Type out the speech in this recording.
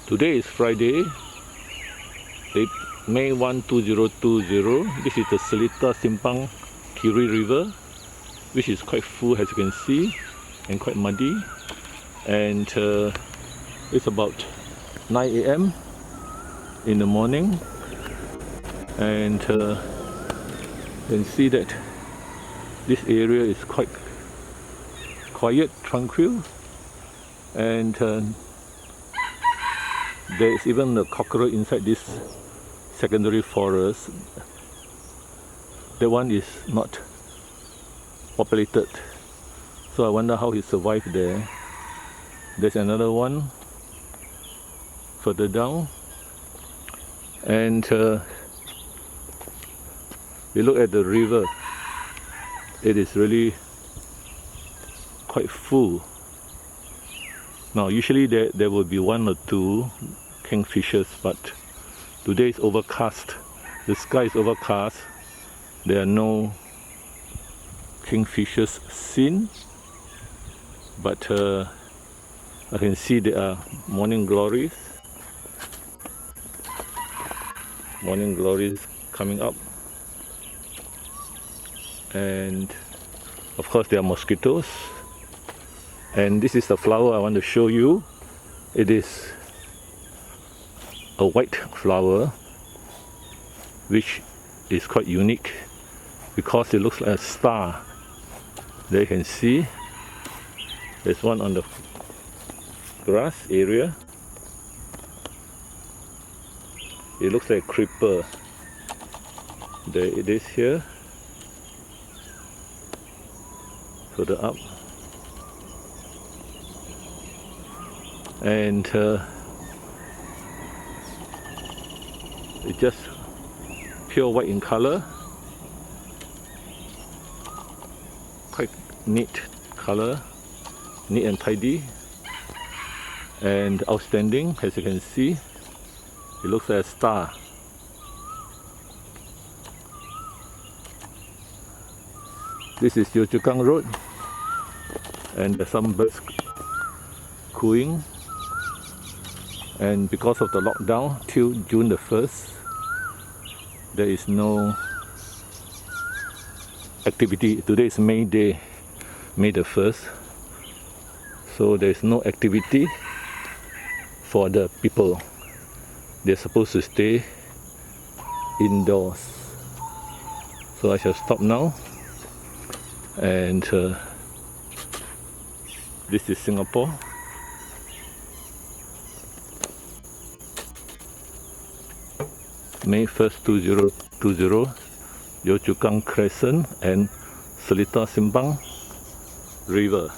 Today is Friday, May 1, 2020. This is the Seletar Simpang Kiri river, which is quite full as you can see, and quite muddy. And it's about 9 a.m. in the morning, and you can see that this area is quite quiet, tranquil, and there is even a cockroach inside this secondary forest. That one is not populated, so I wonder how he survived there. There's another one further down, and we look at the river. It is really quite full. Now usually there will be one or two kingfishers, but today is overcast. The sky is overcast. There are no kingfishers seen, but I can see there are morning glories coming up, and of course there are mosquitoes. And this is the flower I want to show you. It is a white flower, which is quite unique because it looks like a star. There you can see there's one on the grass area. It looks like a creeper. There it is here, further up. And it's just pure white in color, quite neat color, neat and tidy, and outstanding. As you can see, it looks like a star. This is Yio Chu Kang Road, and there's some birds cooing. And because of the lockdown till June the 1st, there is no activity. Today is May Day, May the 1st, so there is no activity for the people. They're supposed to stay indoors. So I shall stop now, and this is Singapore. May 1st, 2020, Yio Chu Kang Crescent and Seletar Simpang River.